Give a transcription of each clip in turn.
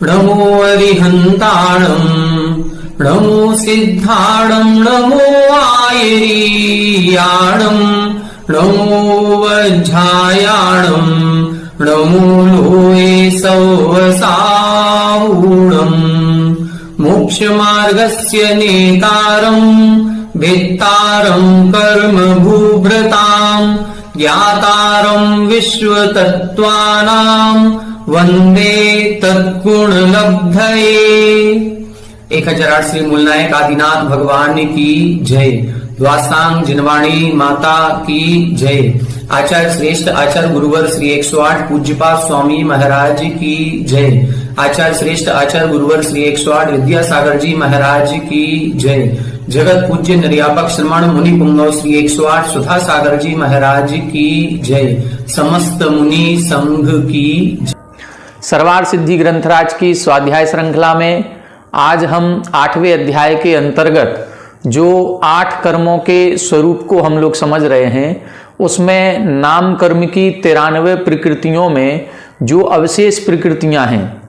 नमो अरिहन्ताणं नमो सिद्धाणं नमो आयरीयाणं नमो वज्झायाणं नमो लोये सौवसावूणं मोक्षमार्गस्य नेतारं भेत्तारं कर्मभूभृतां ज्ञातारं विश्वतत्त्वानां वंदे तत्गुणलब्धये। 1008 श्री मूलनायक आदिनाथ भगवान की जय। द्वासांग जिनवाणी माता की जय। आचार्य श्रेष्ठ आचार्य गुरुवर श्री 108 पूज्यपाद स्वामी महाराज की जय। आचार्य श्रेष्ठ आचार्य गुरुवर श्री 108 विद्यासागर जी महाराज की जय। जगत पूज्य निर्यापक श्रमण मुनि पुंगव श्री 108 सुधा सागर जी महाराज की जय। समस्त मुनि संघ की जय। सर्वार्थ सिद्धि ग्रंथराज की स्वाध्याय श्रृंखला में आज हम 8वें अध्याय के अंतर्गत जो 8 कर्मों के स्वरूप को हम लोग समझ रहे हैं, उसमें नाम कर्म की 93 प्रकृतियों में जो अवशेष प्रकृतियां हैं,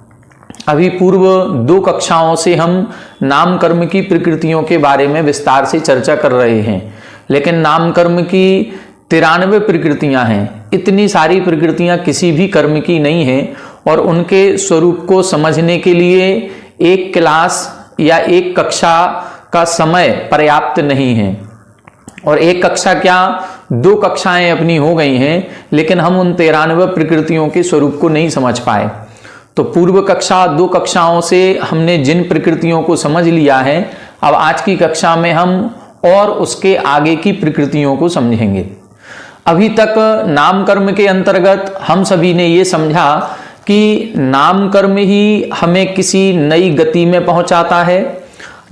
अभी पूर्व 2 कक्षाओं से हम नाम कर्म की प्रकृतियों के बारे में विस्तार से चर्चा कर रहे हैं। लेकिन नाम कर्म की 93 प्रकृतियां हैं। इतनी सारी प्रकृतियां किसी भी कर्म की नहीं है और उनके स्वरूप को समझने के लिए एक क्लास या एक कक्षा का समय पर्याप्त नहीं है। और एक कक्षा क्या 2 कक्षाएं अपनी हो गई हैं, लेकिन हम उन 93 प्रकृतियों के स्वरूप को नहीं समझ पाए। तो पूर्व कक्षा 2 कक्षाओं से हमने जिन प्रकृतियों को समझ लिया है, अब आज की कक्षा में हम और उसके आगे की प्रकृतियों को समझेंगे। अभी तक नाम कर्म के अंतर्गत हम सभी ने ये समझा कि नाम कर्म ही हमें किसी नई गति में पहुंचाता है,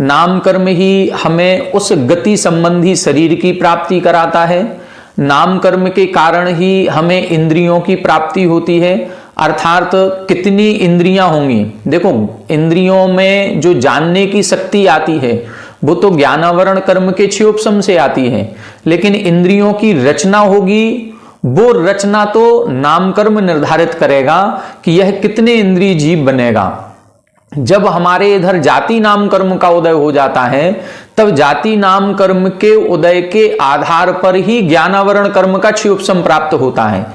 नाम कर्म ही हमें उस गति संबंधी शरीर की प्राप्ति कराता है, नाम कर्म के कारण ही हमें इंद्रियों की प्राप्ति होती है। अर्थात कितनी इंद्रियां होंगी, देखो इंद्रियों में जो जानने की शक्ति आती है वो तो ज्ञानावरण कर्म के क्षयोपशम से आती है, लेकिन इंद्रियों की रचना होगी, वो रचना तो नाम कर्म निर्धारित करेगा कि यह कितने इंद्रिय जीव बनेगा। जब हमारे इधर जाति नाम कर्म का उदय हो जाता है, तब जाति नाम कर्म के उदय के आधार पर ही ज्ञानावरण कर्म का क्षयोपशम प्राप्त होता है।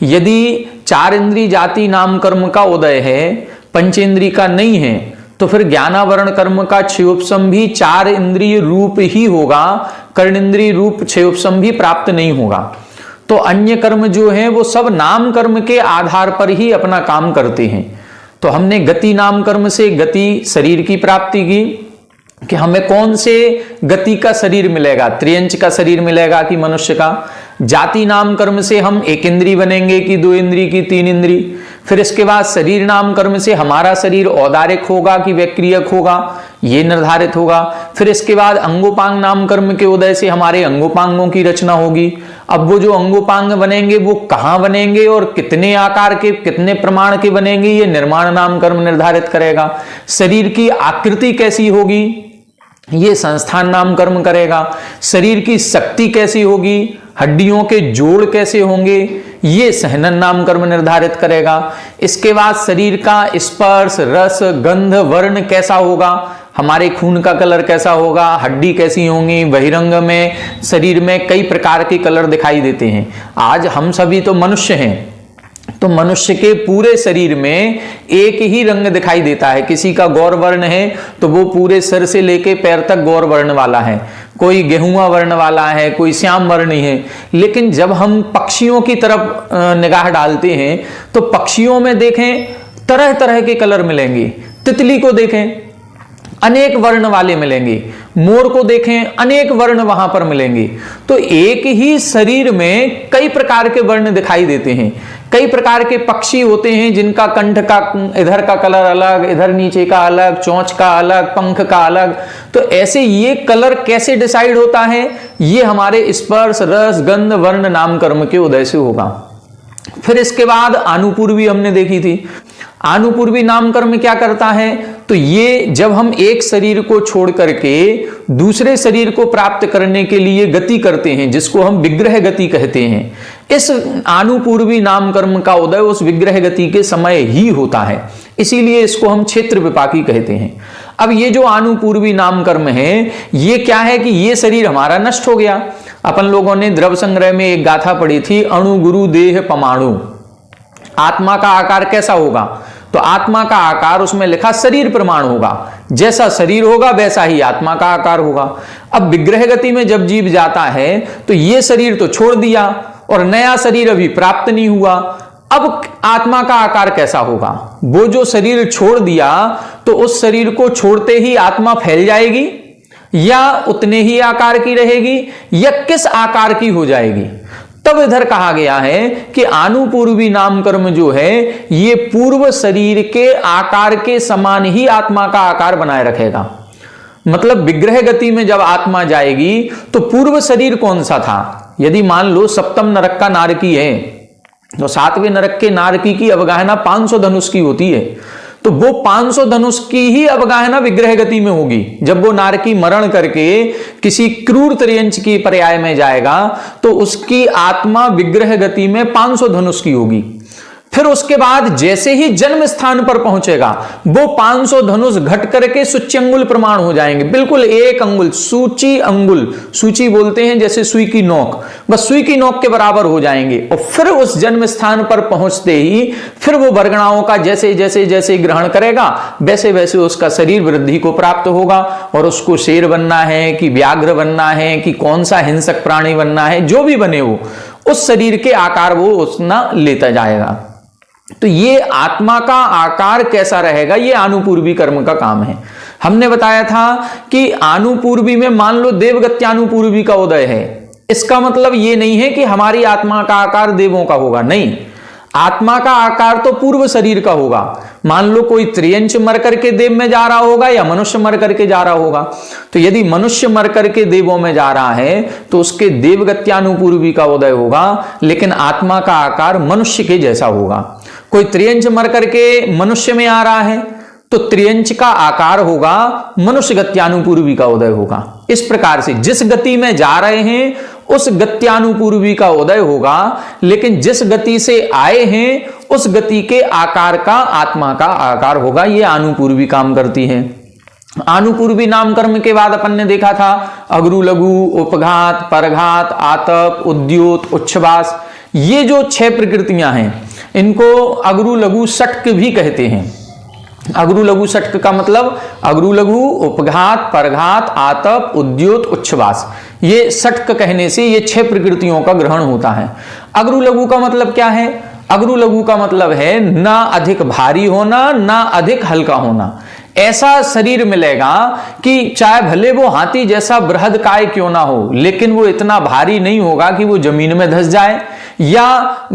यदि 4 इंद्रिय जाति नाम कर्म का उदय है, पंचेंद्रिय का नहीं है, तो फिर ज्ञानावरण कर्म का क्षयोपशम भी 4 इंद्रिय रूप ही होगा, कर्णेंद्रिय रूप क्षयोपशम भी प्राप्त नहीं होगा। तो अन्य कर्म जो हैं वो सब नाम कर्म के आधार पर ही अपना काम करते हैं। तो हमने गति नाम कर्म से गति शरीर की प्राप्ति की कि हमें कौन से गति का शरीर मिलेगा, त्रियंच का शरीर मिलेगा कि मनुष्य का। जाति नाम कर्म से हम 1 इंद्रिय बनेंगे कि 2 इंद्रिय की 3 इंद्रिय। फिर इसके बाद शरीर नाम कर्म से हमारा शरीर औदारिक होगा कि वैक्रियक होगा, ये निर्धारित होगा। फिर इसके बाद अंगोपांग नाम कर्म के उदय से हमारे अंगोपांगों की रचना होगी। अब वो जो अंगोपांग बनेंगे वो कहाँ बनेंगे और कितने आकार के, कितने प्रमाण के बनेंगे, ये निर्माण नाम कर्म निर्धारित करेगा। शरीर की आकृति कैसी होगी, ये संस्थान नाम कर्म करेगा। शरीर की शक्ति कैसी होगी, हड्डियों के जोड़ कैसे होंगे, ये सहनन नाम कर्म निर्धारित करेगा। इसके बाद शरीर का स्पर्श, रस, गंध, वर्ण कैसा होगा, हमारे खून का कलर कैसा होगा, हड्डी कैसी होंगी। बहिरंग में शरीर में कई प्रकार के कलर दिखाई देते हैं। आज हम सभी तो मनुष्य हैं, तो मनुष्य के पूरे शरीर में एक ही रंग दिखाई देता है। किसी का गौर वर्ण है तो वो पूरे सिर से लेके पैर तक गौर वर्ण वाला है, कोई गेहुआ वर्ण वाला है, कोई श्याम वर्णी है। लेकिन जब हम पक्षियों की तरफ निगाह डालते हैं तो पक्षियों में देखें तरह तरह के कलर मिलेंगे। तितली को देखें अनेक वर्ण वाले मिलेंगे। मोर को देखें, अनेक वर्ण वहां पर मिलेंगे। तो एक ही शरीर में कई प्रकार के वर्ण दिखाई देते हैं। कई प्रकार के पक्षी होते हैं जिनका कंठ का इधर का कलर अलग, इधर नीचे का अलग, चोंच का अलग, पंख का अलग। तो ऐसे ये कलर कैसे डिसाइड होता है? ये हमारे स्पर्श, रस, गंध, वर्ण, नाम, कर्म के उदय से होगा। फिर इसके बाद आनुपूर्वी हमने देखी थी। आनुपूर्वी नाम कर्म क्या करता है? तो ये जब हम एक शरीर को छोड़ करके दूसरे शरीर को प्राप्त करने के लिए गति करते हैं, जिसको हम विग्रह गति कहते हैं, इस आनुपूर्वी नाम कर्म का उदय उस विग्रह गति के समय ही होता है। इसीलिए इसको हम क्षेत्र विपाकी कहते हैं। अब ये जो आनुपूर्वी नाम कर्म है, ये क्या है कि ये शरीर हमारा नष्ट हो गया। अपन लोगों ने द्रव्य संग्रह में एक गाथा पढ़ी थी, अणु गुरु देह परमाणु। आत्मा का आकार कैसा होगा? तो आत्मा का आकार उसमें लिखा शरीर प्रमाण होगा। जैसा शरीर होगा वैसा ही आत्मा का आकार होगा। अब विग्रह गति में जब जीव जाता है तो ये शरीर तो छोड़ दिया और नया शरीर अभी प्राप्त नहीं हुआ। अब आत्मा का आकार कैसा होगा? वो जो शरीर छोड़ दिया तो उस शरीर को छोड़ते ही आत्मा फैल जाएगी, या उतने ही आकार की रहेगी, या किस आकार की हो जाएगी? तब इधर कहा गया है कि आनुपूर्वी नाम कर्म जो है ये पूर्व शरीर के आकार के समान ही आत्मा का आकार बनाए रखेगा। मतलब विग्रह गति में जब आत्मा जाएगी तो पूर्व शरीर कौन सा था? यदि मान लो सप्तम नरक का नारकी है तो सातवें नरक के नारकी की अवगाहना 500 धनुष की होती है। तो वो 500 धनुष की ही अवगाहना विग्रह गति में होगी। जब वो नारकी मरण करके किसी क्रूर त्रियंच की पर्याय में जाएगा तो उसकी आत्मा विग्रह गति में 500 धनुष की होगी। फिर उसके बाद जैसे ही जन्म स्थान पर पहुंचेगा वो 500 धनुष घट करके सूची अंगुल प्रमाण हो जाएंगे। बिल्कुल एक अंगुल, सूची अंगुल, सूची बोलते हैं जैसे सुई की नोक, बस सुई की नोक के बराबर हो जाएंगे। और फिर उस जन्म स्थान पर पहुंचते ही फिर वो वर्गणाओं का जैसे जैसे जैसे ग्रहण करेगा वैसे वैसे उसका शरीर वृद्धि को प्राप्त होगा। और उसको शेर बनना है कि व्याघ्र बनना है कि कौन सा हिंसक प्राणी बनना है, जो भी बने वो उस शरीर के आकार वो उसना लेता जाएगा। तो ये आत्मा का आकार कैसा रहेगा, ये आनुपूर्वी कर्म का काम है। हमने बताया था कि आनुपूर्वी में मान लो देवगत्यानुपूर्वी का उदय है, इसका मतलब ये नहीं है कि हमारी आत्मा का आकार देवों का होगा, नहीं। आत्मा का आकार तो पूर्व शरीर का होगा। मान लो कोई त्रियंच मर करके देव में जा रहा होगा या मनुष्य मर करके जा रहा होगा। तो यदि मनुष्य मर करके देवों में जा रहा है तो उसके देवगत्यानुपूर्वी का उदय होगा, लेकिन आत्मा का आकार मनुष्य के जैसा होगा। कोई त्रियंच मर करके मनुष्य में आ रहा है तो त्रियंच का आकार होगा, मनुष्य गत्यानुपूर्वी का उदय होगा। इस प्रकार से जिस गति में जा रहे हैं उस गत्यानुपूर्वी का उदय होगा, लेकिन जिस गति से आए हैं उस गति के आकार का आत्मा का आकार होगा। ये आनुपूर्वी काम करती है। आनुपूर्वी नाम कर्म के बाद अपन ने देखा था अगरु, लघु, उपघात, परघात, आतप, उद्योत, उच्छ्वास। ये जो 6 प्रकृतियां हैं इनको अगरु, लघु, षट्क भी कहते हैं। अगरु, लघु, षट्क का मतलब अगरु, लघु, उपघात, परघात, आतप, उद्योत, उच्छ्वास। ये षट्क कहने से ये 6 प्रकृतियों का ग्रहण होता है। अगरु, लघु का मतलब क्या है? अगरु, लघु का मतलब है ना अधिक भारी होना ना अधिक हल्का होना। ऐसा शरीर मिलेगा कि चाहे भले वो हाथी जैसा बृहदकाय क्यों ना हो, लेकिन वो इतना भारी नहीं होगा कि वो जमीन में धंस जाए, या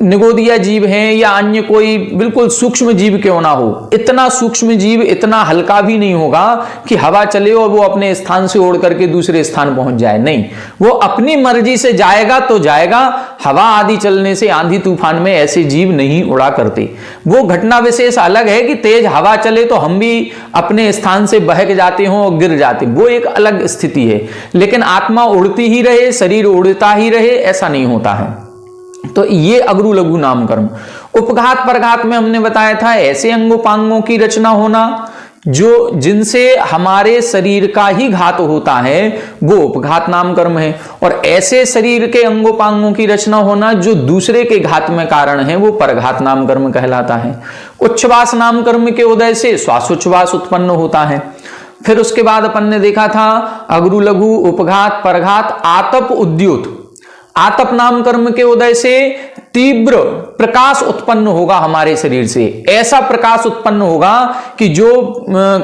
निगोदिया जीव है या अन्य कोई बिल्कुल सूक्ष्म जीव क्यों ना हो, इतना सूक्ष्म जीव इतना हल्का भी नहीं होगा कि हवा चले और वो अपने स्थान से उड़ करके दूसरे स्थान पहुंच जाए। नहीं, वो अपनी मर्जी से जाएगा तो जाएगा। हवा आदि चलने से, आंधी तूफान में ऐसे जीव नहीं उड़ा करते। वो घटना विशेष अलग है कि तेज हवा चले तो हम भी अपने स्थान से बहक जाते हों और गिर जाते, वो एक अलग स्थिति है। लेकिन आत्मा उड़ती ही रहे, शरीर उड़ता ही रहे, ऐसा नहीं होता है। तो ये अगरु, लघु नाम कर्म। उपघात, परघात में हमने बताया था ऐसे अंगोपांगों की रचना होना जो जिनसे हमारे शरीर का ही घात होता है, वो उपघात नाम कर्म है। और ऐसे शरीर के अंगोपांगों की रचना होना जो दूसरे के घात में कारण है, वो परघात नाम कर्म कहलाता है। उच्छ्वास नाम कर्म के उदय से श्वासोच्छ्वास उत्पन्न होता है। फिर उसके बाद अपन ने देखा था अगरु, लघु, उपघात, परघात, आतप, उद्योत। आतप नाम कर्म के उदय से तीव्र प्रकाश उत्पन्न होगा हमारे शरीर से। ऐसा प्रकाश उत्पन्न होगा कि जो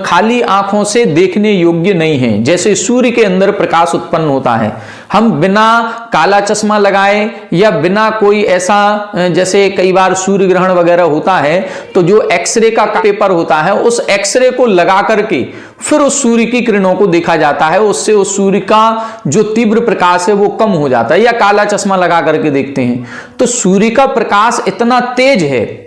खाली आंखों से देखने योग्य नहीं है। जैसे सूर्य के अंदर प्रकाश उत्पन्न होता है, हम बिना काला चश्मा लगाए या बिना कोई ऐसा, जैसे कई बार सूर्य ग्रहण वगैरह होता है तो जो एक्सरे का पेपर होता है उस एक्सरे को लगा करके फिर उस सूर्य की किरणों को देखा जाता है, उससे उस सूर्य का जो तीव्र प्रकाश है वो कम हो जाता है, या काला चश्मा लगा करके देखते हैं। तो सूर्य का प्रकाश इतना तेज है,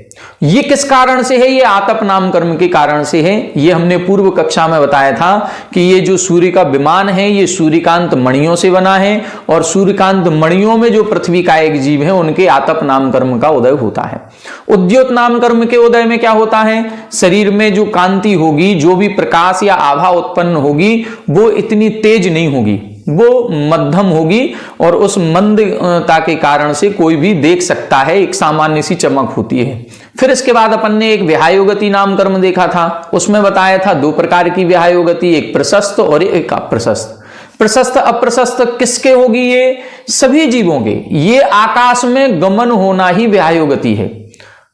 ये किस कारण से है? ये आतप नाम कर्म के कारण से है। ये हमने पूर्व कक्षा में बताया था कि ये जो सूर्य का विमान है ये सूर्यकांत मणियों से बना है, और सूर्यकांत मणियों में जो पृथ्वी का एक जीव है उनके आतप नाम कर्म का उदय होता है। उद्योत नाम कर्म के उदय में क्या होता है? शरीर में जो कांति होगी, जो भी प्रकाश या आभा उत्पन्न होगी वो इतनी तेज नहीं होगी, वो मध्यम होगी, और उस मंदता के कारण से कोई भी देख सकता है, एक सामान्य सी चमक होती है। फिर इसके बाद अपन ने एक विहायोगति नाम कर्म देखा था, उसमें बताया था दो प्रकार की विहायोगति, एक प्रशस्त और एक अप्रशस्त। प्रशस्त अप्रशस्त किसके होगी? ये सभी जीवों के। ये आकाश में गमन होना ही विहायोगति है।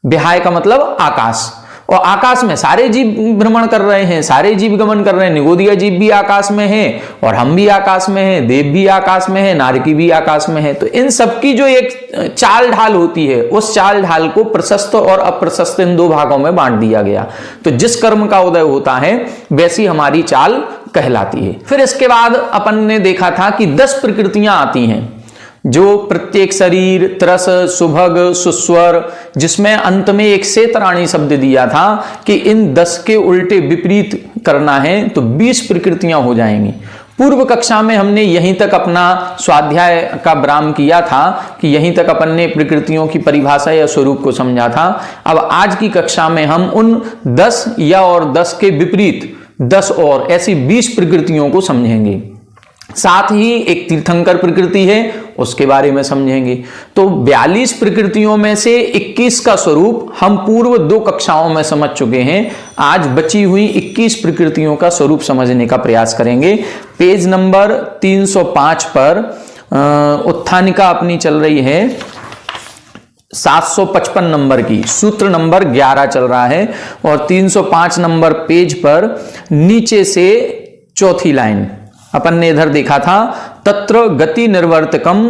विहाय का मतलब आकाश, और आकाश में सारे जीव भ्रमण कर रहे हैं, सारे जीव गमन कर रहे हैं। निगोदिया जीव भी आकाश में है, और हम भी आकाश में हैं, देव भी आकाश में है, नारकी भी आकाश में है। तो इन सबकी जो एक चाल ढाल होती है, उस चाल ढाल को प्रशस्त और अप्रशस्त इन दो भागों में बांट दिया गया। तो जिस कर्म का उदय होता है वैसी हमारी चाल कहलाती है। फिर इसके बाद अपन ने देखा था कि 10 प्रकृतियां आती हैं, जो प्रत्येक शरीर, त्रस, सुभग, सुस्वर, जिसमें अंत में एक सेतराणी शब्द दिया था कि इन 10 के उल्टे विपरीत करना है तो 20 प्रकृतियां हो जाएंगी। पूर्व कक्षा में हमने यहीं तक अपना स्वाध्याय का विराम किया था कि यहीं तक अपन ने प्रकृतियों की परिभाषा या स्वरूप को समझा था। अब आज की कक्षा में हम उन 10 या और 10 के विपरीत 10 और ऐसी 20 प्रकृतियों को समझेंगे। साथ ही एक तीर्थंकर प्रकृति है, उसके बारे में समझेंगे। तो 42 प्रकृतियों में से 21 का स्वरूप हम पूर्व 2 कक्षाओं में समझ चुके हैं। आज बची हुई 21 प्रकृतियों का स्वरूप समझने का प्रयास करेंगे। पेज नंबर 305 पर उत्थानिका अपनी चल रही है 755 नंबर की, सूत्र नंबर 11 चल रहा है, और 305 नंबर पेज पर नीचे से चौथी लाइन अपन ने इधर देखा था, तत्र गति निर्वर्तकम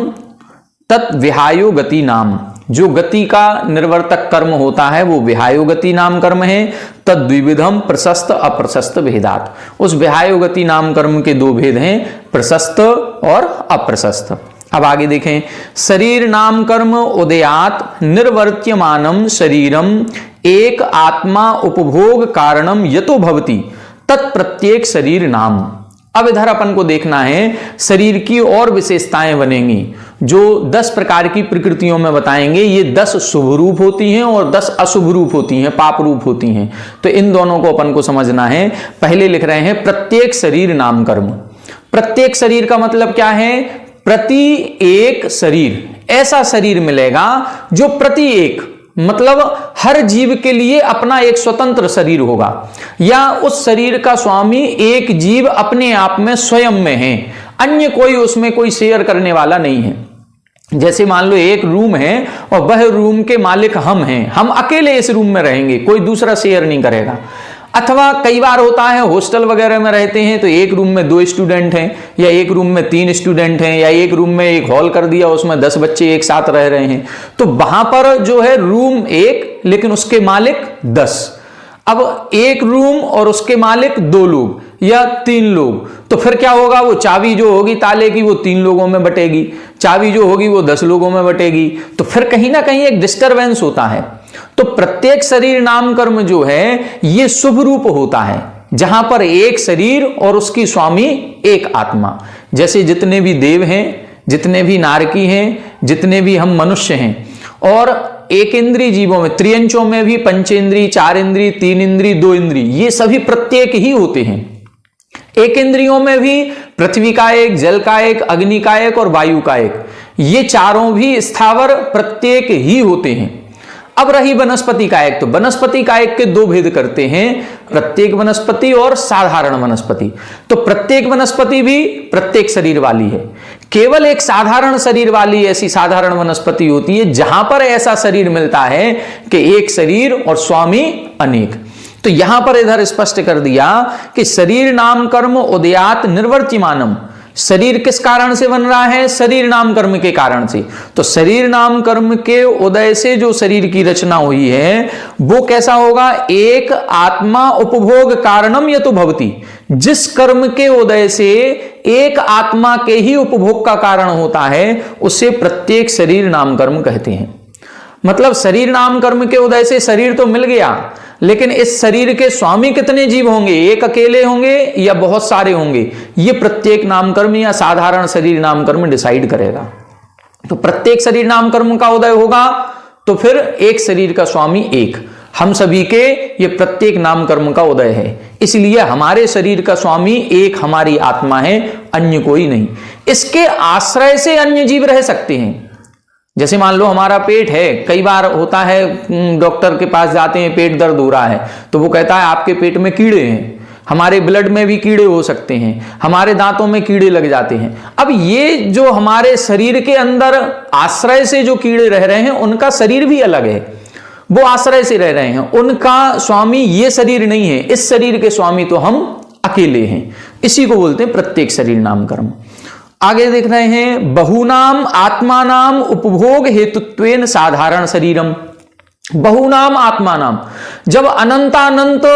तत् विहायो गति नाम। जो गति का निर्वर्तक कर्म होता है वो विहायो गति नाम कर्म है। तद द्विविधम प्रशस्त अप्रशस्त भेदात। उस विहायो गति नाम कर्म के 2 भेद हैं, प्रशस्त और अप्रशस्त। अब आगे देखें, शरीर नाम कर्म उदयात निर्वर्त्यमानम शरीरम एक आत्मा उपभोग कारणम यतो भवति तत्प्रत्येक शरीर नाम। अब इधर अपन को देखना है शरीर की और विशेषताएं बनेंगी, जो 10 प्रकार की प्रकृतियों में बताएंगे। ये 10 शुभ रूप होती हैं और 10 अशुभ रूप होती हैं, पाप रूप होती हैं। तो इन दोनों को अपन को समझना है। पहले लिख रहे हैं प्रत्येक शरीर नाम कर्म। प्रत्येक शरीर का मतलब क्या है? प्रति एक शरीर, ऐसा शरीर मिलेगा जो प्रति एक मतलब हर जीव के लिए अपना एक स्वतंत्र शरीर होगा, या उस शरीर का स्वामी एक जीव अपने आप में स्वयं में है, अन्य कोई उसमें कोई शेयर करने वाला नहीं है। जैसे मान लो एक रूम है और वह रूम के मालिक हम हैं, हम अकेले इस रूम में रहेंगे, कोई दूसरा शेयर नहीं करेगा। अथवा कई बार होता है हॉस्टल वगैरह में रहते हैं तो एक रूम में 2 स्टूडेंट हैं, या एक रूम में 3 स्टूडेंट हैं, या एक रूम में एक हॉल कर दिया उसमें 10 बच्चे एक साथ रह रहे हैं। तो वहां पर जो है रूम एक लेकिन उसके मालिक 10। अब एक रूम और उसके मालिक 2 लोग या 3 लोग, तो फिर क्या होगा? वो चाबी जो होगी ताले की वो 3 लोगों में बटेगी, चाबी जो होगी वो 10 लोगों में बटेगी। तो फिर कहीं ना कहीं एक डिस्टरबेंस होता है। तो प्रत्येक शरीर नाम कर्म जो है ये शुभ रूप होता है, जहां पर एक शरीर और उसकी स्वामी एक आत्मा। जैसे जितने भी देव हैं, जितने भी नारकी हैं, जितने भी हम मनुष्य हैं, और एक इंद्रिय जीवों में, त्रियंचों में भी पंचेंद्रिय, 4 इंद्रिय, 3 इंद्रिय, 2 इंद्रिय, ये सभी प्रत्येक ही होते हैं। एक इंद्रियों में भी पृथ्वी का एक, जल का एक, अग्नि का एक और वायु का एक, ये चारों भी स्थावर प्रत्येक ही होते हैं। अब रही वनस्पति कायक, तो वनस्पति कायक के 2 भेद करते हैं, प्रत्येक वनस्पति और साधारण वनस्पति। तो प्रत्येक वनस्पति भी प्रत्येक शरीर वाली है। केवल एक साधारण शरीर वाली ऐसी साधारण वनस्पति होती है जहां पर ऐसा शरीर मिलता है कि एक शरीर और स्वामी अनेक। तो यहां पर इधर स्पष्ट कर दिया कि शरीर नाम कर्म उदयात निर्वर्तिमानम, शरीर किस कारण से बन रहा है? शरीर नाम कर्म के कारण से। तो शरीर नाम कर्म के उदय से जो शरीर की रचना हुई है वो कैसा होगा? एक आत्मा उपभोग कारणम यतो भवति, जिस कर्म के उदय से एक आत्मा के ही उपभोग का कारण होता है उसे प्रत्येक शरीर नाम कर्म कहते हैं। मतलब शरीर नाम कर्म के उदय से शरीर तो मिल गया, लेकिन इस शरीर के स्वामी कितने जीव होंगे? एक अकेले होंगे या बहुत सारे होंगे? ये प्रत्येक नाम कर्म या साधारण शरीर नाम कर्म डिसाइड करेगा। तो प्रत्येक शरीर नाम कर्म का उदय होगा तो फिर एक शरीर का स्वामी एक, हम सभी के ये प्रत्येक नाम कर्म का उदय है। इसलिए हमारे शरीर का स्वामी एक हमारी आत्मा है, अन्य कोई नहीं। इसके आश्रय से अन्य जीव रह सकते हैं। जैसे मान लो हमारा पेट है, कई बार होता है डॉक्टर के पास जाते हैं, पेट दर्द हो रहा है तो वो कहता है आपके पेट में कीड़े हैं। हमारे ब्लड में भी कीड़े हो सकते हैं, हमारे दांतों में कीड़े लग जाते हैं। अब ये जो हमारे शरीर के अंदर आश्रय से जो कीड़े रह रहे हैं उनका शरीर भी अलग है, वो आश्रय से रह रहे हैं, उनका स्वामी ये शरीर नहीं है। इस शरीर के स्वामी तो हम अकेले हैं। इसी को बोलते हैं प्रत्येक शरीर नाम कर्म। आगे देख रहे हैं, बहुनाम आत्मानाम उपभोग हेतुत्वेन साधारण शरीरम। बहुनाम आत्मानाम, जब अनंतानंत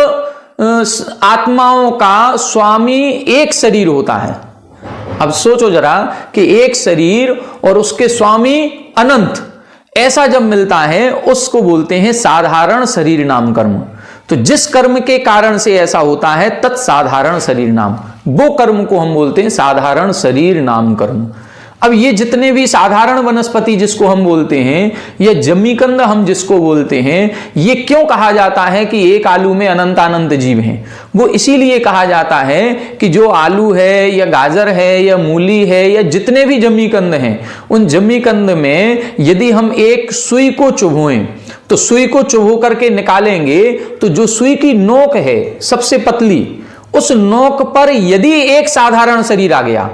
आत्माओं का स्वामी एक शरीर होता है। अब सोचो जरा कि एक शरीर और उसके स्वामी अनंत, ऐसा जब मिलता है उसको बोलते हैं साधारण शरीर नाम कर्म। तो जिस कर्म के कारण से ऐसा होता है तत्साधारण शरीर नाम, वो कर्म को हम बोलते हैं साधारण शरीर नाम कर्म। अब ये जितने भी साधारण वनस्पति जिसको हम बोलते हैं, ये जमीकंद हम जिसको बोलते हैं, ये क्यों कहा जाता है कि एक आलू में अनंत अनंत जीव हैं? वो इसीलिए कहा जाता है कि जो आलू है या गाजर है या मूली है या जितने भी जमीकंद हैं, उन जमीकंद में यदि हम एक सुई को चुभोएं तो सुई को चुभो करके निकालेंगे तो जो सुई की नोक है सबसे पतली, उस नोक पर यदि एक साधारण शरीर आ गया,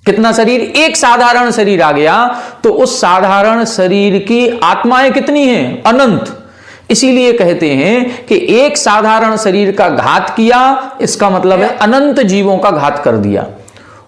कितना शरीर? एक साधारण शरीर आ गया, तो उस साधारण शरीर की आत्माएं कितनी हैं? अनंत। इसीलिए कहते हैं कि एक साधारण शरीर का घात किया, इसका मतलब है अनंत जीवों का घात कर दिया।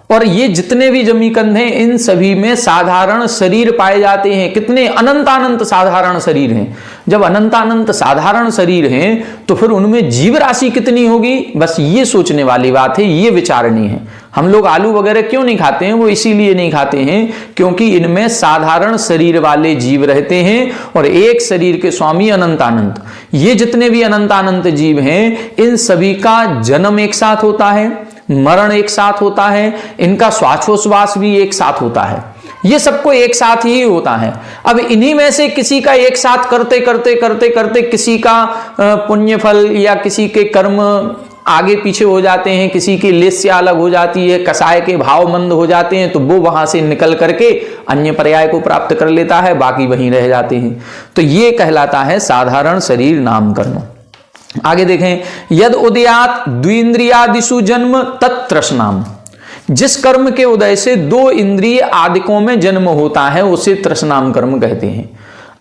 और ये जितने भी जमीकंद हैं इन सभी में साधारण शरीर पाए जाते हैं। कितने? अनंतानंत साधारण शरीर हैं। जब अनंतानंत साधारण शरीर हैं तो फिर उनमें जीव राशि कितनी होगी? बस ये सोचने वाली बात है, ये विचारनी है। हम लोग आलू वगैरह क्यों नहीं खाते हैं? वो इसीलिए नहीं खाते हैं क्योंकि इनमें साधारण शरीर वाले जीव रहते हैं और एक शरीर के स्वामी अनंतानंत। ये जितने भी अनंतानंत जीव हैं इन सभी का जन्म एक साथ होता है, मरण एक साथ होता है, इनका श्वासोश्वास भी एक साथ होता है, ये सबको एक साथ ही होता है। अब इन्हीं में से किसी का एक साथ करते करते करते करते किसी का पुण्य फल या किसी के कर्म आगे पीछे हो जाते हैं, किसी की लेस्या अलग हो जाती है, कसाय के भाव मंद हो जाते हैं, तो वो वहां से निकल करके अन्य पर्याय को प्राप्त कर लेता है, बाकी वहीं रह जाते हैं। तो ये कहलाता है साधारण शरीर नाम कर्म। आगे देखें, यद उदयात द्विंद्रियादिषु जन्म तत्तृष्णाम, जिस कर्म के उदय से दो इंद्रिय आदिकों में जन्म होता है उसे तृष्णाम कर्म कहते हैं।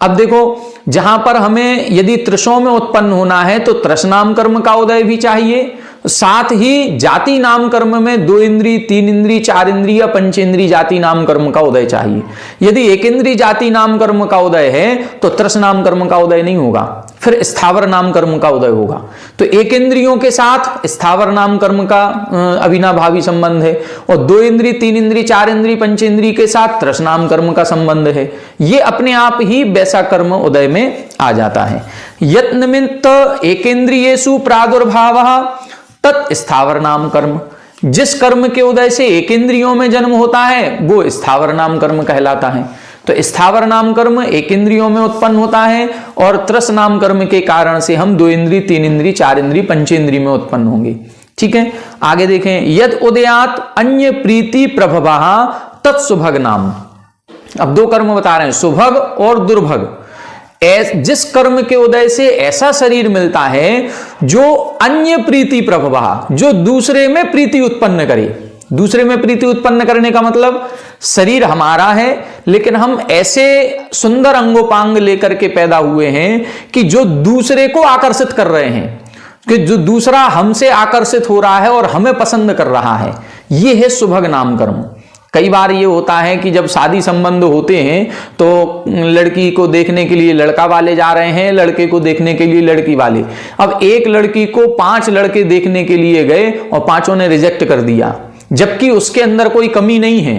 अब देखो, जहां पर हमें यदि तृषों में उत्पन्न होना है तो तृष्णाम कर्म का उदय भी चाहिए, साथ ही जाति नाम कर्म में दो इंद्री, तीन इंद्री, चार इंद्री या पंचेंद्री जाति नाम कर्म का उदय चाहिए। यदि एक इंद्री जाति नाम कर्म का उदय है तो तृष्णाम कर्म का उदय नहीं होगा, फिर स्थावर नाम कर्म का उदय होगा। तो एक इंद्रियों के साथ स्थावर नाम कर्म का अविनाभावी संबंध है और दो इंद्री, तीन इंद्री, चार इंद्री, पंचेंद्री के साथ तृष्णाम कर्म का संबंध है। ये अपने आप ही वैसा कर्म उदय में आ जाता है। यत्निमित्त एकेंद्रियेषु प्रादुर्भावः तत् स्थावर नाम कर्म, जिस कर्म के उदय से एक इंद्रियों में जन्म होता है वो स्थावर नाम कर्म कहलाता है। तो स्थावर नाम कर्म एक इंद्रियों में उत्पन्न होता है और तृष नाम कर्म के कारण से हम दो इंद्री, तीन इंद्री, चार इंद्री, पंचेंद्री में उत्पन्न होंगे। ठीक है, आगे देखें, यद उदयात अन्य प्रीति प्रभवः तत्सुभग नाम। अब दो कर्म बता रहे हैं, सुभग और दुर्भग। जिस कर्म के उदय से ऐसा शरीर मिलता है जो अन्य प्रीति प्रभवः, जो दूसरे में प्रीति उत्पन्न करे, दूसरे में प्रीति उत्पन्न करने का मतलब शरीर हमारा है, लेकिन हम ऐसे सुंदर अंगोपांग लेकर के पैदा हुए हैं कि जो दूसरे को आकर्षित कर रहे हैं, कि जो दूसरा हमसे आकर्षित हो रहा है और हमें पसंद कर रहा है। ये है सुभग नाम कर्म। कई बार ये होता है कि जब शादी संबंध होते हैं तो लड़की को देखने के लिए लड़का वाले जा रहे हैं, लड़के को देखने के लिए लड़की वाले। अब एक लड़की को 5 लड़के देखने के लिए गए और 5 ने रिजेक्ट कर दिया, जबकि उसके अंदर कोई कमी नहीं है,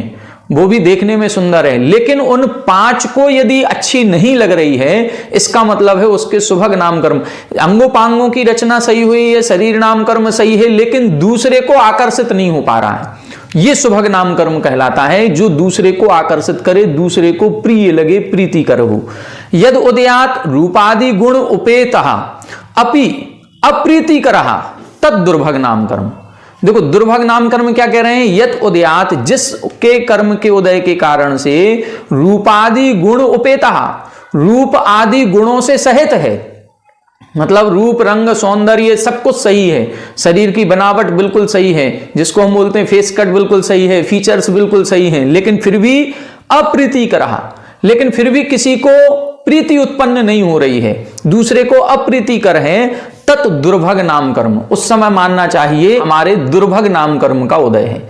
वो भी देखने में सुंदर है, लेकिन उन 5 को यदि अच्छी नहीं लग रही है, इसका मतलब है उसके सुभग नाम कर्म, अंगोपांगों की रचना सही हुई है, शरीर नाम कर्म सही है, लेकिन दूसरे को आकर्षित नहीं हो पा रहा है। यह सुभग नाम कर्म कहलाता है, जो दूसरे को आकर्षित करे, दूसरे को प्रिय लगे, प्रीति करहु। यद उदयात रूपादि गुण उपेतः अपि अप्रीति करहा तद दुर्भग नाम कर्म। देखो दुर्भग नाम कर्म क्या कह रहे हैं, यत उदयात, जिसके कर्म के उदय के कारण से रूपादि गुण उपेतः, रूप आदि गुणों से सहित है, मतलब रूप रंग सौंदर्य सब कुछ सही है, शरीर की बनावट बिल्कुल सही है, जिसको हम बोलते हैं फेस कट बिल्कुल सही है, फीचर्स बिल्कुल सही हैं, लेकिन फिर भी अप्रीति करहा, लेकिन फिर भी किसी को प्रीति उत्पन्न नहीं हो रही है, दूसरे को अप्रीतिकर है, तत् दुर्भग नाम कर्म। उस समय मानना चाहिए हमारे दुर्भग नाम कर्म का उदय है।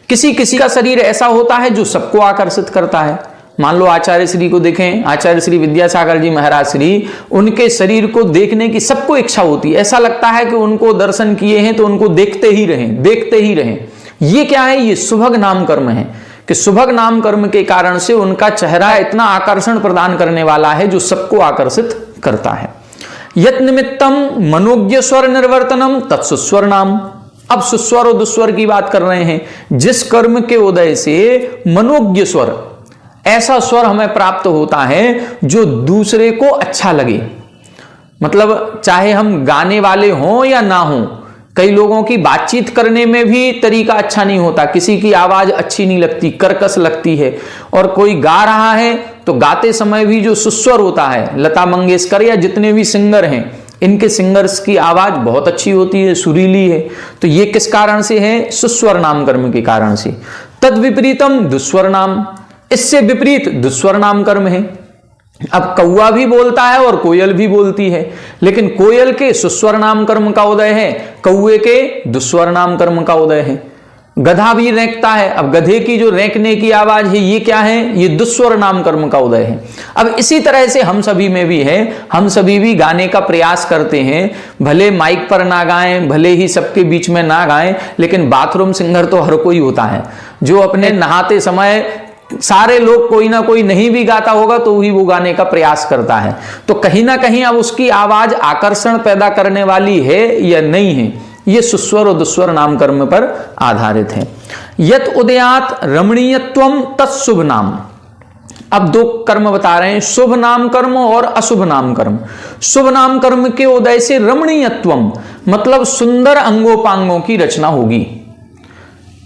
किसी किसी का शरीर ऐसा होता है जो सबको आकर्षित करता है। मान लो आचार्य श्री को देखें, आचार्य श्री विद्यासागर जी महाराज श्री, उनके शरीर को देखने की सबको इच्छा होती है, ऐसा लगता है कि उनको दर्शन किए हैं तो उनको देखते ही रहें, देखते ही रहें। ये क्या है, ये सुभग नाम कर्म है, कि सुभग नाम कर्म के कारण से उनका चेहरा इतना आकर्षण प्रदान करने वाला है जो सबको आकर्षित करता है। यत निमित्तम मनोज्ञ स्वर निर्वर्तनम तत्सुस्वर नाम। अब सुस्वर और दुस्वर की बात कर रहे हैं, जिस कर्म के उदय से मनोज्ञ स्वर, ऐसा स्वर हमें प्राप्त होता है जो दूसरे को अच्छा लगे, मतलब चाहे हम गाने वाले हों या ना हों। कई लोगों की बातचीत करने में भी तरीका अच्छा नहीं होता, किसी की आवाज अच्छी नहीं लगती, कर्कश लगती है, और कोई गा रहा है तो गाते समय भी जो सुस्वर होता है, लता मंगेशकर या जितने भी सिंगर हैं, इनके सिंगर्स की आवाज बहुत अच्छी होती है, सुरीली है। तो ये किस कारण से है, सुस्वर नाम कर्म के कारण से। तद विपरीतम दुस्वर नाम, इससे विपरीत दुस्वर नाम कर्म है। अब कौवा भी बोलता है और कोयल भी बोलती है, लेकिन कोयल के सुस्वर नाम कर्म का उदय है, कौवे के दुस्वर नाम कर्म का उदय है। गधा भी रेंकता है, अब गधे की जो रेंकने की आवाज है ये क्या है, ये दुस्वर नाम कर्म का उदय है। अब इसी तरह से हम सभी में भी है, हम सभी भी गाने का प्रयास करते हैं, भले माइक पर ना गाएं, भले ही सबके बीच में ना गाएं, लेकिन बाथरूम सिंगर तो हर कोई होता है, जो अपने नहाते समय सारे लोग कोई ना कोई नहीं भी गाता होगा तो ही वो गाने का प्रयास करता है। तो कहीं ना कहीं अब उसकी आवाज आकर्षण पैदा करने वाली है या नहीं है, ये सुस्वर और दुस्वर नाम कर्म पर आधारित है। यत उदयात रमणीयत्वम तत्शुभ नाम। अब 2 कर्म बता रहे हैं, शुभ नाम कर्म और अशुभ नाम कर्म। शुभ नाम कर्म के उदय से रमणीयत्वम मतलब सुंदर अंगोपांगों की रचना होगी।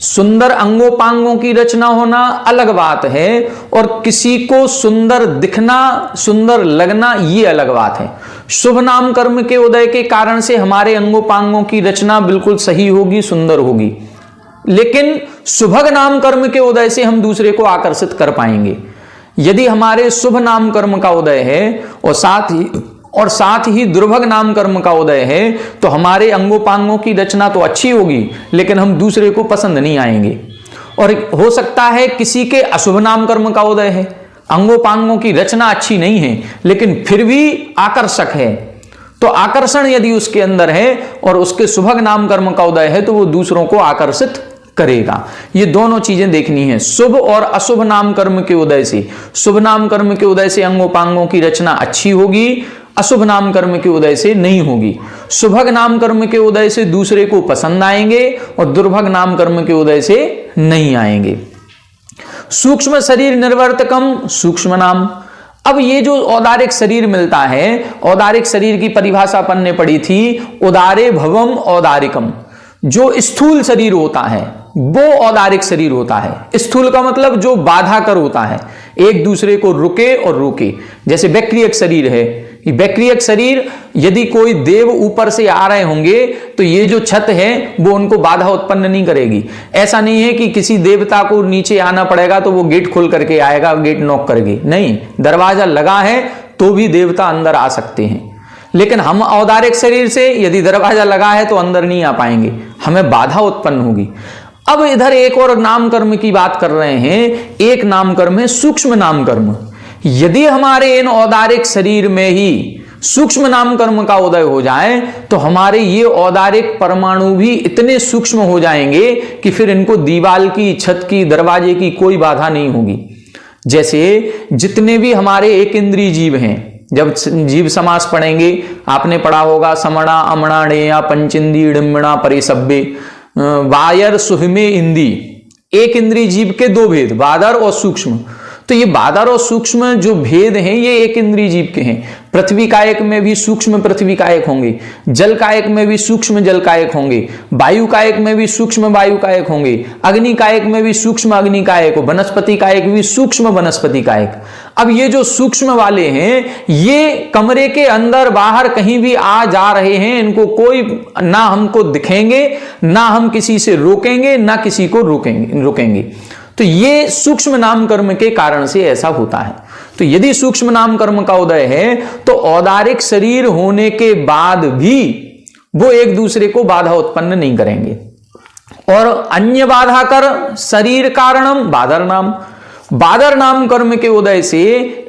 सुंदर अंगोपांगों की रचना होना अलग बात है, और किसी को सुंदर दिखना, सुंदर लगना, ये अलग बात है। शुभ नाम कर्म के उदय के कारण से हमारे अंगोपांगों की रचना बिल्कुल सही होगी, सुंदर होगी, लेकिन शुभग नाम कर्म के उदय से हम दूसरे को आकर्षित कर पाएंगे। यदि हमारे शुभ नाम कर्म का उदय है और साथ ही दुर्भग नाम कर्म का उदय है, तो हमारे अंगोपांगों की रचना तो अच्छी होगी, लेकिन हम दूसरे को पसंद नहीं आएंगे। और हो सकता है किसी के अशुभ नाम कर्म का उदय है, अंगोपांगों की रचना अच्छी नहीं है, लेकिन फिर भी आकर्षक है। तो आकर्षण यदि उसके अंदर है और उसके शुभग नाम कर्म का उदय है, तो वो दूसरों को आकर्षित करेगा। ये दोनों चीजें देखनी है, शुभ और अशुभ नाम कर्म के उदय से। शुभ नाम कर्म के उदय से अंगोपांगों की रचना अच्छी होगी, अशुभ नाम कर्म के उदय से नहीं होगी। शुभग नाम कर्म के उदय से दूसरे को पसंद आएंगे और दुर्भग नाम कर्म के उदय से नहीं आएंगे। सूक्ष्म शरीर निर्वर्तकम सूक्ष्म नाम। अब ये जो औदारिक शरीर मिलता है, औदारिक शरीर की परिभाषा अपन ने पढ़ी थी, उदारे भवम औदारिकम। जो स्थूल शरीर होता है, वो औदारिक शरीर होता है। स्थूल का मतलब जो बाधा कर होता है, एक दूसरे को रुके और रोके। जैसे वैक्रियक शरीर है, वैक्रियक शरीर यदि कोई देव ऊपर से आ रहे होंगे तो ये जो छत है वो उनको बाधा उत्पन्न नहीं करेगी। ऐसा नहीं है कि किसी देवता को नीचे आना पड़ेगा तो वो गेट खोल करके आएगा, गेट नॉक करके, नहीं, दरवाजा लगा है तो भी देवता अंदर आ सकते हैं। लेकिन हम औदारिक शरीर से यदि दरवाजा लगा है तो अंदर नहीं आ पाएंगे, हमें बाधा उत्पन्न होगी। अब इधर एक और नाम कर्म की बात कर रहे हैं। एक नाम कर्म है सूक्ष्म नाम कर्म। यदि हमारे इन औदारिक शरीर में ही सूक्ष्म नाम कर्म का उदय हो जाए तो हमारे ये औदारिक परमाणु भी इतने सूक्ष्म हो जाएंगे कि फिर इनको दीवाल की, छत की, दरवाजे की कोई बाधा नहीं होगी। जैसे जितने भी हमारे एक इंद्रिय जीव हैं, जब जीव समास पढ़ेंगे आपने पढ़ा होगा, समणा अमणा नेया पंचिंदी डिम्बणा परिसभ्य वायर सुहमे इंदी। एक इंद्रिय जीव के दो भेद, बादर और सूक्ष्म। तो ये बादर और सूक्ष्म जो भेद हैं ये एक इंद्रिय जीव के हैं। पृथ्वी कायक में भी सूक्ष्म पृथ्वी कायक होंगे, जल कायक में भी सूक्ष्म जल कायक होंगे, वायु कायक में भी सूक्ष्म वायु कायक होंगे, अग्नि कायक में भी सूक्ष्म अग्नि कायक, वनस्पति कायक भी सूक्ष्म वनस्पति कायक। अब ये जो सूक्ष्म वाले हैं ये कमरे के अंदर बाहर कहीं भी आ जा रहे हैं, इनको कोई ना हमको दिखेंगे, ना हम किसी से रोकेंगे, ना किसी को रोकेंगे। तो ये सूक्ष्म नाम कर्म के कारण से ऐसा होता है। तो यदि सूक्ष्म नाम कर्म का उदय है तो औदारिक शरीर होने के बाद भी वो एक दूसरे को बाधा उत्पन्न नहीं करेंगे। और अन्य बाधा कर शरीर कारणम बादर नाम कर्म के उदय से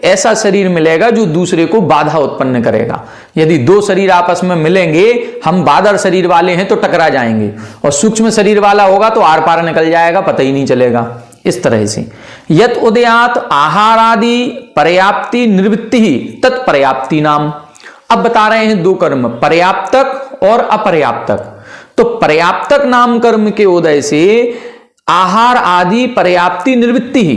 ऐसा शरीर मिलेगा जो दूसरे को बाधा उत्पन्न करेगा। यदि दो शरीर आपस में मिलेंगे, हम बादर शरीर वाले हैं तो टकरा जाएंगे, और सूक्ष्म शरीर वाला होगा तो आर पार निकल जाएगा, पता ही नहीं चलेगा। इस तरह से यत उदयात आहार आदि पर्याप्ति निवृत्ति ही तत्पर्याप्ति नाम। अब बता रहे हैं दो कर्म, पर्याप्तक और अपर्याप्तक। तो पर्याप्तक नाम कर्म के उदय से आहार आदि पर्याप्ति निवृत्ति ही,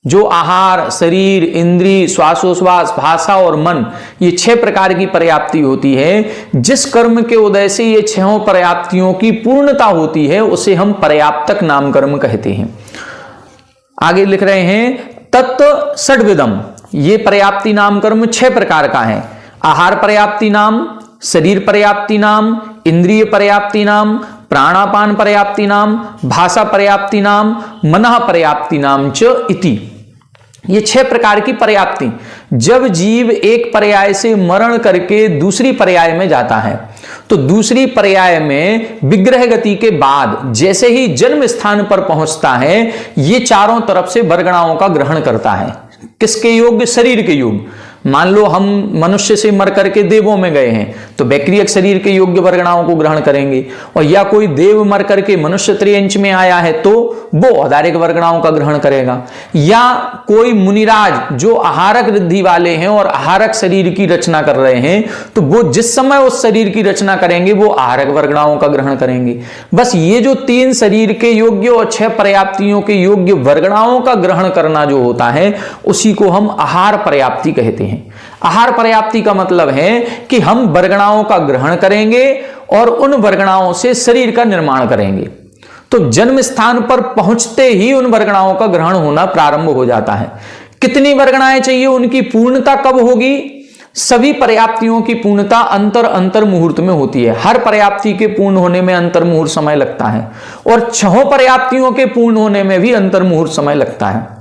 जो आहार, शरीर, इंद्रिय, श्वासोश्वास, भाषा और मन, ये 6 प्रकार की पर्याप्ति होती है। जिस कर्म के उदय से ये 6 पर्याप्तियों की पूर्णता होती है उसे हम पर्याप्तक नाम कर्म कहते हैं। आगे लिख रहे हैं तत्व षड्विधम। ये पर्याप्ति नाम कर्म 6 प्रकार का है। आहार पर्याप्ति नाम, शरीर पर्याप्ति नाम, इंद्रिय पर्याप्ति नाम, प्राणापान पर्याप्ति नाम, भाषा पर्याप्ति नाम, मनः पर्याप्ति नाम च इति। ये 6 प्रकार की पर्याप्ति। जब जीव एक पर्याय से मरण करके दूसरी पर्याय में जाता है तो दूसरी पर्याय में विग्रह गति के बाद जैसे ही जन्म स्थान पर पहुंचता है ये चारों तरफ से वरगणाओं का ग्रहण करता है। किसके योग? शरीर के योग। मान लो हम मनुष्य से मर करके देवों में गए हैं तो वैक्रियक शरीर के योग्य वर्गणाओं को ग्रहण करेंगे, और या कोई देव मर करके मनुष्य त्रियंच में आया है तो वो औदारिक वर्गणाओं का ग्रहण करेगा, या कोई मुनिराज जो आहारक रिद्धि वाले हैं और आहारक शरीर की रचना कर रहे हैं तो वो जिस समय उस शरीर की रचना करेंगे वो आहारक वर्गणाओं का ग्रहण करेंगे। बस ये जो 3 शरीर के योग्य और 6 पर्याप्तियों के योग्य वर्गणाओं का ग्रहण करना जो होता है उसी को हम आहार पर्याप्ति कहते हैं। आहार पर्याप्ति का मतलब है कि हम वर्गणाओं का ग्रहण करेंगे और उन वर्गणाओं से शरीर का निर्माण करेंगे। तो जन्म स्थान पर पहुंचते ही उन वर्गणाओं का ग्रहण होना प्रारंभ हो जाता है। कितनी वर्गणाएं चाहिए, उनकी पूर्णता कब होगी? सभी पर्याप्तियों की पूर्णता अंतर मुहूर्त में होती है। हर पर्याप्ति के पूर्ण होने में अंतर मुहूर्त समय लगता है, और 6 पर्याप्तियों के पूर्ण होने में भी अंतर मुहूर्त समय लगता है।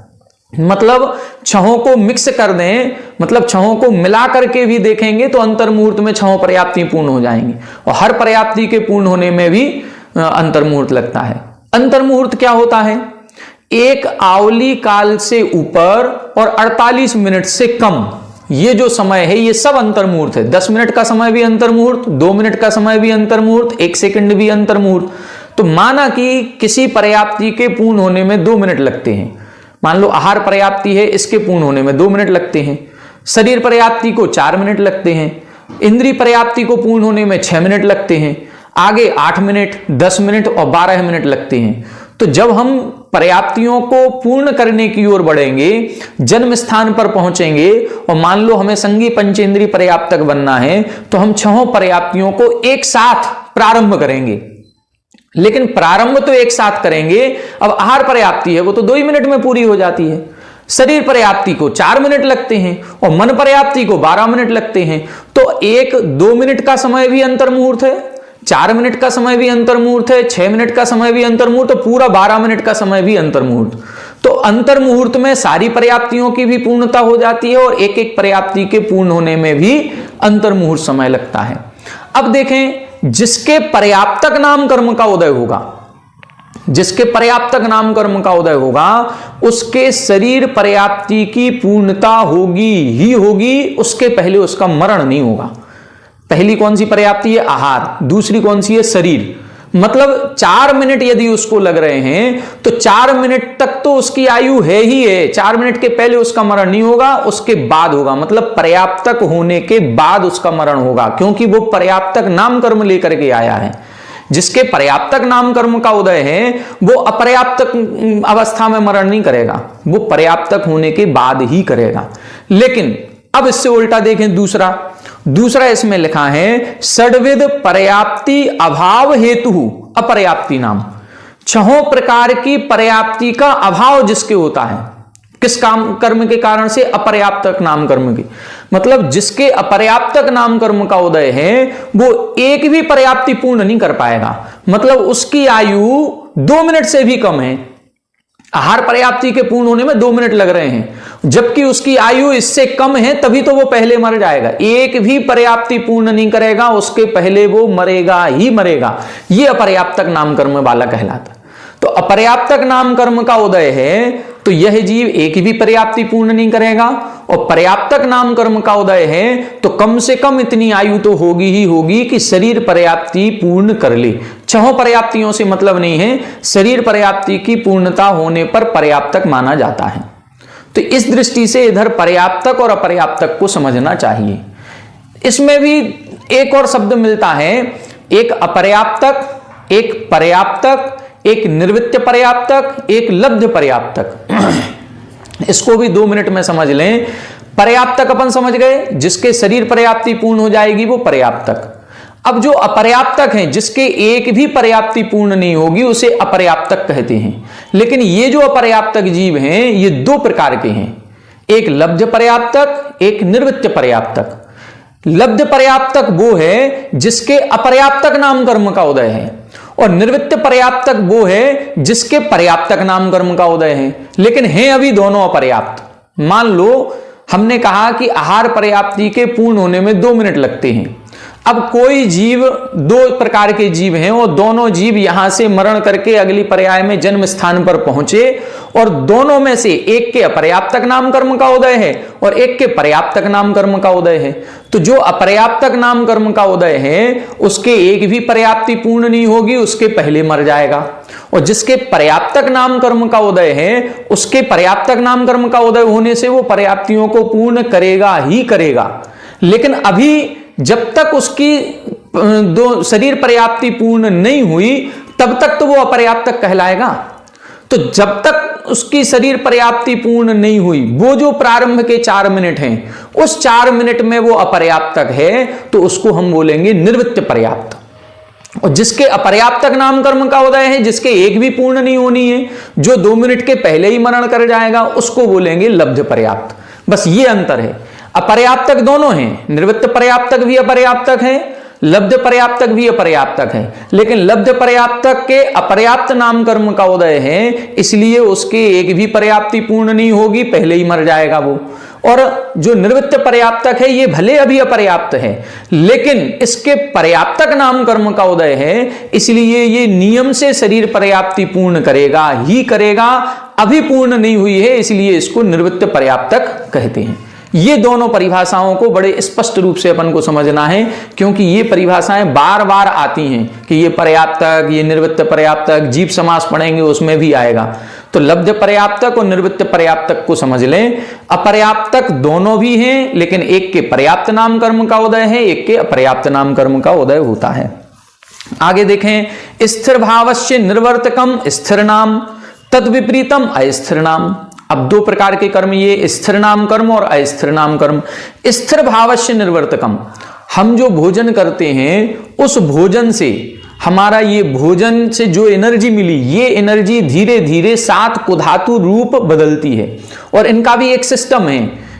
मतलब 6 को मिक्स कर दें, मतलब 6 को मिला करके भी देखेंगे तो अंतर मुहूर्त में 6 पर्याप्ति पूर्ण हो जाएंगी, और हर पर्याप्ति के पूर्ण होने में भी अंतर मुहूर्त लगता है। अंतर मुहूर्त क्या होता है? एक आवली काल से ऊपर और 48 मिनट से कम, ये जो समय है ये सब अंतर मुहूर्त है। 10 मिनट का समय भी अंतर मुहूर्त, 2 मिनट का समय भी अंतर मुहूर्त, 1 सेकंड भी अंतर मुहूर्त। तो माना कि किसी पर्याप्ति के पूर्ण होने में 2 मिनट लगते हैं, मान लो आहार पर्याप्ति है, इसके पूर्ण होने में 2 मिनट लगते हैं, शरीर पर्याप्ति को 4 मिनट लगते हैं, इंद्रिय पर्याप्ति को पूर्ण होने में 6 मिनट लगते हैं, आगे 8 मिनट, 10 मिनट और 12 मिनट लगते हैं। तो जब हम पर्याप्तियों को पूर्ण करने की ओर बढ़ेंगे, जन्म स्थान पर पहुंचेंगे, और मान लो हमें संगी पंचेंद्रिय पर्याप्तक बनना है तो हम 6 पर्याप्तियों को एक साथ प्रारंभ करेंगे। लेकिन प्रारंभ तो एक साथ करेंगे। अब आहार पर्याप्ति है वो तो 2 ही मिनट में पूरी हो जाती है, शरीर पर्याप्ति को 4 मिनट लगते हैं और मन पर्याप्ति को 12 मिनट लगते हैं। तो 1-2 मिनट का समय भी अंतर मुहूर्त है, 4 मिनट का समय भी अंतर मुहूर्त है, 6 मिनट का समय भी अंतर मुहूर्त, तो पूरा 12 मिनट का समय भी अंतर मुहूर्त। तो अंतर मुहूर्त में सारी पर्याप्तियों की भी पूर्णता हो जाती है और एक एक पर्याप्ति के पूर्ण होने में भी अंतर मुहूर्त समय लगता है। अब देखें, जिसके पर्याप्तक नाम कर्म का उदय होगा, जिसके पर्याप्तक नाम कर्म का उदय होगा, उसके शरीर पर्याप्ति की पूर्णता होगी ही होगी, उसके पहले उसका मरण नहीं होगा। पहली कौन सी पर्याप्ति है? आहार। दूसरी कौन सी है? शरीर। मतलब 4 मिनट यदि उसको लग रहे हैं तो 4 मिनट तक तो उसकी आयु है ही है, 4 मिनट के पहले उसका मरण नहीं होगा, उसके बाद होगा। मतलब पर्याप्तक होने के बाद उसका मरण होगा, क्योंकि वो पर्याप्तक नाम कर्म लेकर के आया है। जिसके पर्याप्तक नाम कर्म का उदय है वो अपर्याप्तक अवस्था में मरण नहीं करेगा, वो पर्याप्तक होने के बाद ही करेगा। लेकिन अब इससे उल्टा देखें, दूसरा इसमें लिखा है षड्विध पर्याप्ति अभाव हेतु अपर्याप्ति नाम। 6 प्रकार की पर्याप्ति का अभाव जिसके होता है, किस काम कर्म के कारण से? अपर्याप्तक नाम कर्म की। मतलब जिसके अपर्याप्तक नाम कर्म का उदय है वो एक भी पर्याप्ति पूर्ण नहीं कर पाएगा। मतलब उसकी आयु 2 मिनट से भी कम है। आहार पर्याप्ति के पूर्ण होने में 2 मिनट लग रहे हैं, जबकि उसकी आयु इससे कम है, तभी तो वो पहले मर जाएगा। एक भी पर्याप्ति पूर्ण नहीं करेगा, उसके पहले वो मरेगा ही मरेगा। ये अपर्याप्तक नाम कर्म वाला कहलाता। तो अपर्याप्तक नाम कर्म का उदय है तो यह जीव एक भी पर्याप्ति पूर्ण नहीं करेगा, और पर्याप्तक नाम कर्म का उदय है तो कम से कम इतनी आयु तो होगी ही होगी कि शरीर पर्याप्ति पूर्ण कर ले। 6 पर्याप्तियों से मतलब नहीं है, शरीर पर्याप्ति की पूर्णता होने पर पर्याप्तक माना जाता है। तो इस दृष्टि से इधर पर्याप्तक और अपर्याप्तक को समझना चाहिए। इसमें भी एक और शब्द मिलता है, एक अपर्याप्तक, एक पर्याप्तक, एक निर्वृत्य पर्याप्तक, एक लब्ध पर्याप्तक। इसको भी 2 मिनट में समझ लें। पर्याप्तक अपन समझ गए, जिसके शरीर पर्याप्ति पूर्ण हो जाएगी वो पर्याप्तक। अब जो अपर्याप्तक हैं, जिसके एक भी पर्याप्ति पूर्ण नहीं होगी, उसे अपर्याप्तक कहते हैं। लेकिन ये जो अपर्याप्तक जीव हैं ये 2 प्रकार के हैं, एक लब्ध पर्याप्तक, एक निर्वृत्य पर्याप्तक। लब्ध पर्याप्तक वो है जिसके अपर्याप्तक नाम कर्म का उदय है, और निर्वृत्त पर्याप्तक वो है जिसके पर्याप्तक नाम कर्म का उदय है, लेकिन हैं अभी दोनों अपर्याप्त। मान लो हमने कहा कि आहार पर्याप्ति के पूर्ण होने में 2 मिनट लगते हैं। अब कोई जीव, 2 प्रकार के जीव हैं और दोनों जीव यहां से मरण करके अगली पर्याय में जन्म स्थान पर पहुंचे, और दोनों में से एक के अपर्याप्तक नाम कर्म का उदय है और एक के पर्याप्तक नाम कर्म का उदय है। तो जो अपर्याप्तक नाम कर्म का उदय है उसके एक भी पर्याप्ति पूर्ण नहीं होगी, उसके पहले मर जाएगा। और जिसके पर्याप्तक नाम कर्म का उदय है उसके पर्याप्तक नाम कर्म का उदय होने से वो पर्याप्तियों को पूर्ण करेगा ही करेगा। लेकिन अभी जब तक उसकी 2 शरीर पर्याप्ति पूर्ण नहीं हुई तब तक तो वो अपर्याप्तक कहलाएगा। तो जब तक उसकी शरीर पर्याप्ति पूर्ण नहीं हुई, वो जो प्रारंभ के 4 मिनट हैं, उस 4 मिनट में वो अपर्याप्तक है, तो उसको हम बोलेंगे निर्वृत्त पर्याप्त। और जिसके अपर्याप्तक नाम कर्म का उदय है, जिसके एक भी पूर्ण नहीं होनी है, जो 2 मिनट के पहले ही मरण कर जाएगा, उसको बोलेंगे लब्ध पर्याप्त। बस ये अंतर है। अपर्याप्तक दोनों हैं, निर्वृत्त पर्याप्तक भी अपर्याप्तक है, लब्ध पर्याप्तक भी अपर्याप्तक है। लेकिन लब्ध पर्याप्तक के अपर्याप्त नाम कर्म का उदय है, इसलिए उसके एक भी पर्याप्ति पूर्ण नहीं होगी, पहले ही मर जाएगा वो। और जो निर्वृत्त पर्याप्तक है ये भले अभी अपर्याप्त है, लेकिन इसके पर्याप्तक नाम कर्म का उदय है, इसलिए ये नियम से शरीर पर्याप्ति पूर्ण करेगा ही करेगा। अभी पूर्ण नहीं हुई है, इसलिए इसको निर्वृत्त पर्याप्तक कहते हैं। ये दोनों परिभाषाओं को बड़े स्पष्ट रूप से अपन को समझना है, क्योंकि ये परिभाषाएं बार बार आती हैं कि ये पर्याप्तक, ये निर्वृत्त पर्याप्तक, जीव समास पढ़ेंगे उसमें भी आएगा। तो लब्ध पर्याप्तक और निर्वृत्त पर्याप्तक को समझ लें। अपर्याप्तक दोनों भी हैं, लेकिन एक के पर्याप्त नाम कर्म का उदय है, एक के अपर्याप्त नाम कर्म का उदय होता है। आगे देखें, स्थिर भावस्य निर्वर्तकम स्थिर नाम, तद विपरीतम अस्थिर नाम। अब 2 प्रकार के कर्म, ये स्थिर नाम कर्म और अस्थिर नाम कर्म। स्थिर भावस्य निर्वर्तकम, हम जो भोजन करते हैं उस भोजन से हमारा ये भोजन से जो एनर्जी मिली, ये एनर्जी धीरे धीरे 7 कुधातु रूप बदलती है। और इनका भी एक सिस्टम है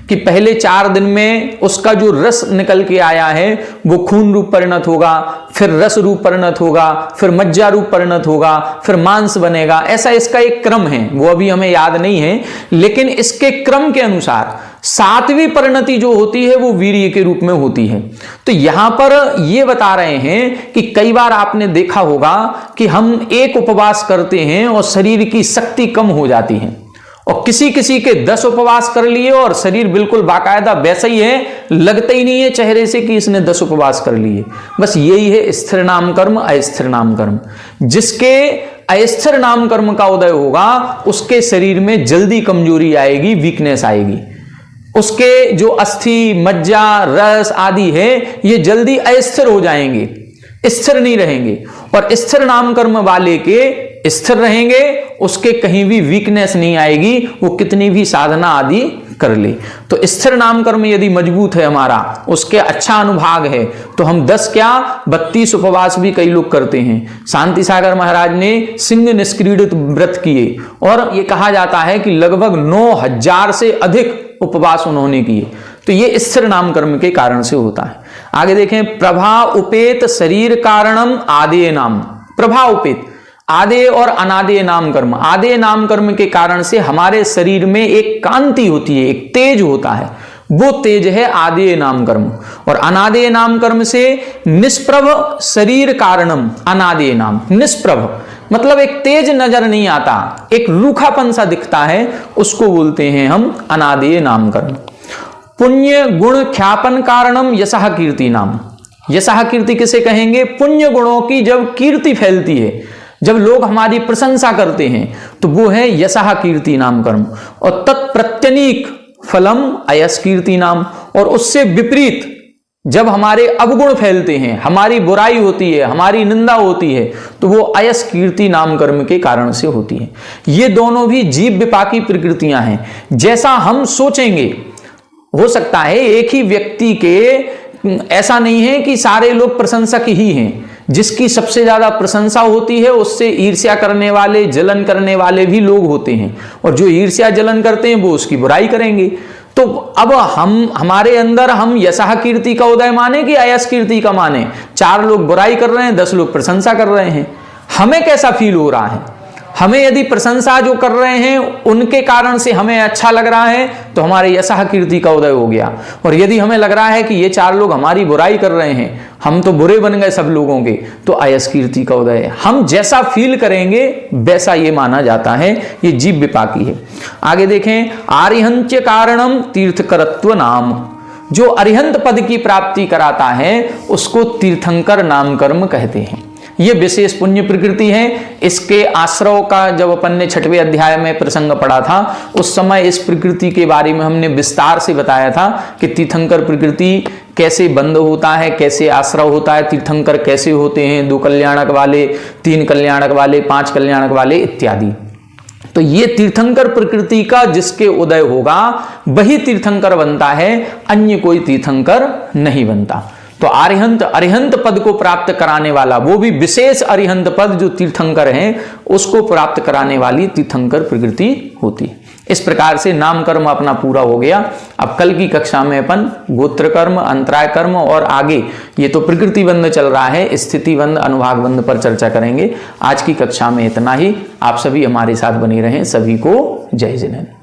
कि पहले 4 दिन में उसका जो रस निकल के आया है वो खून रूप परिणत होगा, फिर रस रूप परिणत होगा, फिर मज्जा रूप परिणत होगा, फिर मांस बनेगा। ऐसा इसका एक क्रम है, वो अभी हमें याद नहीं है, लेकिन इसके क्रम के अनुसार 7वीं परिणति जो होती है वो वीर्य के रूप में होती है। तो यहां पर ये बता रहे हैं कि कई बार आपने देखा होगा कि हम एक उपवास करते हैं और शरीर की शक्ति कम हो जाती है, और किसी किसी के 10 उपवास कर लिए और शरीर बिल्कुल बाकायदा वैसा ही है, लगता ही नहीं है चेहरे से कि इसने 10 उपवास कर लिए। बस यही है स्थिर नाम कर्म, अस्थिर नाम कर्म। जिसके अस्थिर नाम कर्म का उदय होगा उसके शरीर में जल्दी कमजोरी आएगी, वीकनेस आएगी। उसके जो अस्थि, मज्जा, रस आदि है ये जल्दी अस्थिर हो जाएंगे, स्थिर नहीं रहेंगे। और स्थिर नाम कर्म वाले के स्थिर रहेंगे, उसके कहीं भी वीकनेस नहीं आएगी, वो कितनी भी साधना आदि कर ले। तो स्थिर नाम कर्म यदि मजबूत है हमारा, उसके अच्छा अनुभाग है, तो हम 10 क्या 32 उपवास भी कई लोग करते हैं। शांति सागर महाराज ने सिंह निष्क्रीडित व्रत किए, और ये कहा जाता है कि लगभग 9000 से अधिक उपवास उन्होंने किए। तो ये स्थिर नाम कर्म के कारण से होता है। आगे देखें, प्रभा उपेत शरीर कारणम आदेय नाम। प्रभा उपेत, आदेय और अनादेय नाम कर्म। आदेय नाम कर्म के कारण से हमारे शरीर में एक कांति होती है, एक तेज होता है, वो तेज है आदेय नाम कर्म। और अनादेय नाम कर्म से निष्प्रभ शरीर कारणम अनादेय नाम। निष्प्रभ मतलब एक तेज नजर नहीं आता, एक रूखापन सा दिखता है, उसको बोलते हैं हम अनादेय नाम कर्म। पुण्य गुण ख्यापन कारणम यशः कीर्ति नाम। यशः कीर्ति किसे कहेंगे? पुण्य गुणों की जब कीर्ति फैलती है, जब लोग हमारी प्रशंसा करते हैं, तो वो है यशः कीर्ति नाम कर्म। और तत्प्रत्यनीक फलम अयस कीर्ति नाम। और उससे विपरीत जब हमारे अवगुण फैलते हैं, हमारी बुराई होती है, हमारी निंदा होती है, तो वो अयस कीर्ति नाम कर्म के कारण से होती है। ये दोनों भी जीव विपाकी प्रकृतियां हैं। जैसा हम सोचेंगे, हो सकता है एक ही व्यक्ति के ऐसा नहीं है कि सारे लोग प्रशंसक ही हैं। जिसकी सबसे ज्यादा प्रशंसा होती है उससे ईर्ष्या करने वाले, जलन करने वाले भी लोग होते हैं, और जो ईर्ष्या जलन करते हैं वो उसकी बुराई करेंगे। तो अब हमारे अंदर हम यशः कीर्ति का उदय माने कि अयस कीर्ति का माने? 4 लोग बुराई कर रहे हैं, 10 लोग प्रशंसा कर रहे हैं, हमें कैसा फील हो रहा है? हमें यदि प्रशंसा जो कर रहे हैं उनके कारण से हमें अच्छा लग रहा है तो हमारे यशः कीर्ति का उदय हो गया। और यदि हमें लग रहा है कि ये 4 लोग हमारी बुराई कर रहे हैं, हम तो बुरे बन गए सब लोगों के, तो अयस कीर्ति का उदय है। हम जैसा फील करेंगे वैसा ये माना जाता है, ये जीव विपाकी है। आगे देखें, आर्यहंत्य कारणम तीर्थकरत्व नाम। जो अरिहंत पद की प्राप्ति कराता है उसको तीर्थंकर नाम कर्म कहते हैं। ये विशेष पुण्य प्रकृति है। इसके आश्रव का जब अपन ने 6वें अध्याय में प्रसंग पढ़ा था, उस समय इस प्रकृति के बारे में हमने विस्तार से बताया था कि तीर्थंकर प्रकृति कैसे बंद होता है, कैसे आश्रव होता है, तीर्थंकर कैसे होते हैं, 2 कल्याणक वाले, 3 कल्याणक वाले, 5 कल्याणक वाले इत्यादि। तो ये तीर्थंकर प्रकृति का जिसके उदय होगा वही तीर्थंकर बनता है, अन्य कोई तीर्थंकर नहीं बनता। तो अरिहंत पद को प्राप्त कराने वाला, वो भी विशेष अरिहंत पद जो तीर्थंकर हैं, उसको प्राप्त कराने वाली तीर्थंकर प्रकृति होती है। इस प्रकार से नाम कर्म अपना पूरा हो गया। अब कल की कक्षा में अपन गोत्र कर्म, अंतराय कर्म और आगे ये तो प्रकृति बंध चल रहा है, स्थिति बंध, अनुभाग बंध पर चर्चा करेंगे। आज की कक्षा में इतना ही। आप सभी हमारे साथ बने रहें। सभी को जय जिनेन्द्र।